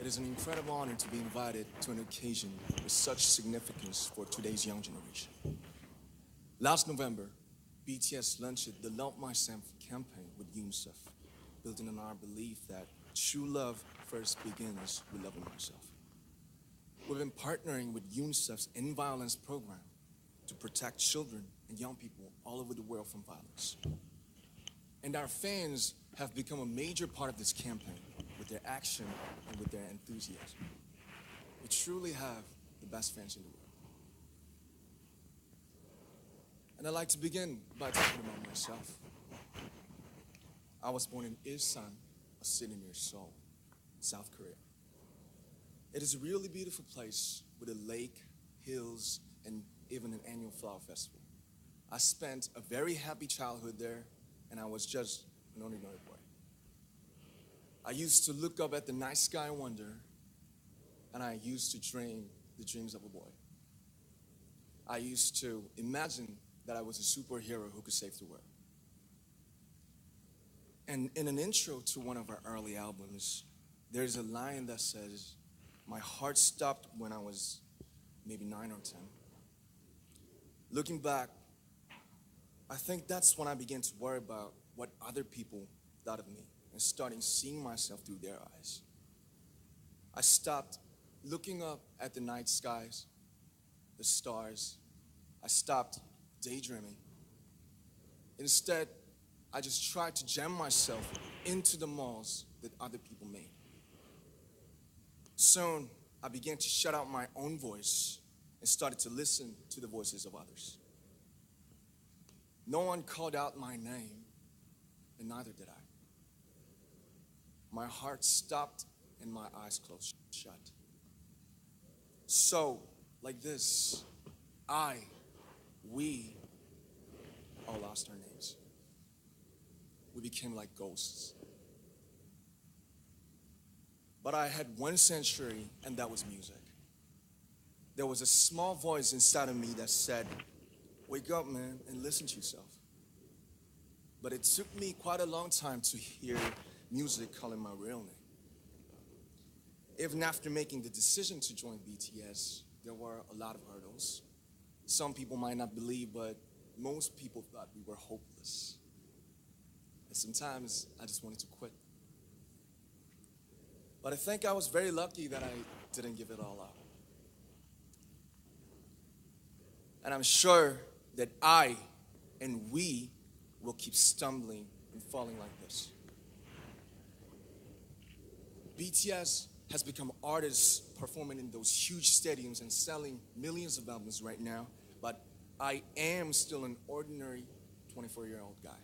It is an incredible honor to be invited to an occasion with such significance for today's young generation. Last November, BTS launched the Love Myself campaign with UNICEF, building on our belief that true love first begins with loving myself. We've been partnering with UNICEF's End Violence program to protect children and young people all over the world from violence. And our fans have become a major part of this campaign with their action and with their enthusiasm. We truly have the best fans in the world. And I'd like to begin by talking about myself. I was born in Ilsan, a city near Seoul, South Korea. It is a really beautiful place with a lake, hills, and even an annual flower festival. I spent a very happy childhood there, and I was just an ordinary boy. I used to look up at the night sky and wonder, and I used to dream the dreams of a boy. I used to imagine that I was a superhero who could save the world. And in an intro to one of our early albums, there's a line that says, "My heart stopped when I was maybe 9 or 10. Looking back, I think that's when I began to worry about what other people thought of me and starting seeing myself through their eyes. I stopped looking up at the night skies, the stars. I stopped daydreaming. Instead, I just tried to jam myself into the malls that other people made. Soon, I began to shut out my own voice and started to listen to the voices of others. No one called out my name, and neither did I. My heart stopped and my eyes closed shut. So, like this, we all lost our names. We became like ghosts. But I had one sanctuary, and that was music. There was a small voice inside of me that said, "Wake up, man, and listen to yourself." But it took me quite a long time to hear music calling my real name. Even after making the decision to join BTS, there were a lot of hurdles. Some people might not believe, but most people thought we were hopeless. And sometimes I just wanted to quit. But I think I was very lucky that I didn't give it all up. And I'm sure that I and we will keep stumbling and falling like this. BTS has become artists performing in those huge stadiums and selling millions of albums right now, but I am still an ordinary 24-year-old guy.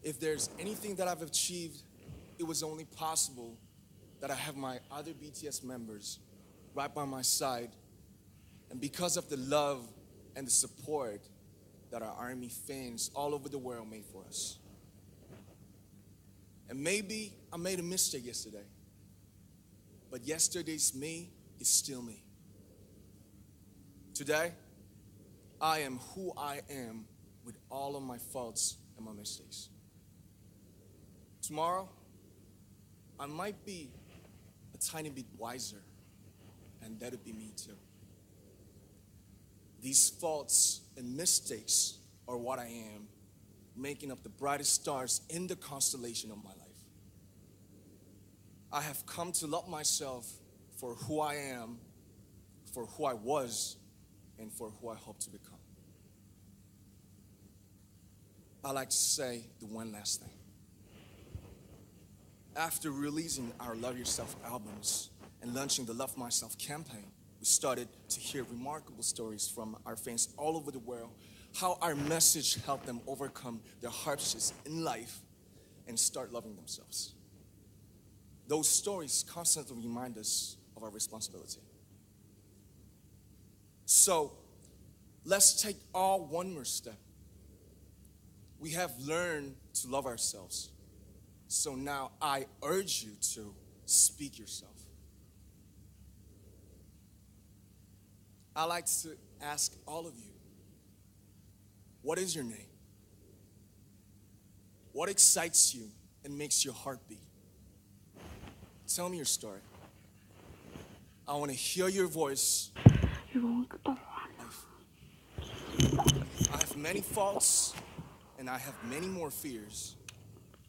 If there's anything that I've achieved, it was only possible that I have my other BTS members right by my side, and because of the love and the support that our ARMY fans all over the world made for us. And maybe I made a mistake yesterday, but yesterday's me is still me. Today, I am who I am with all of my faults and my mistakes. Tomorrow, I might be a tiny bit wiser, and that would be me too. These faults and mistakes are what I am, making up the brightest stars in the constellation of my life. I have come to love myself for who I am, for who I was, and for who I hope to become. I like to say the one last thing. After releasing our Love Yourself albums and launching the Love Myself campaign, we started to hear remarkable stories from our fans all over the world, how our message helped them overcome their hardships in life and start loving themselves. Those stories constantly remind us of our responsibility. So, let's take all one more step. We have learned to love ourselves. So now I urge you to speak yourself. I like to ask all of you, what is your name? What excites you and makes your heart beat? Tell me your story. I want to hear your voice. I have many faults, and I have many more fears,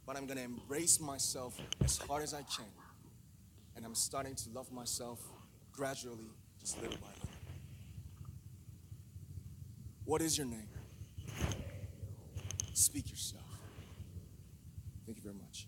but I'm gonna embrace myself as hard as I can. And I'm starting to love myself gradually, just little by little. What is your name? Speak yourself. Thank you very much.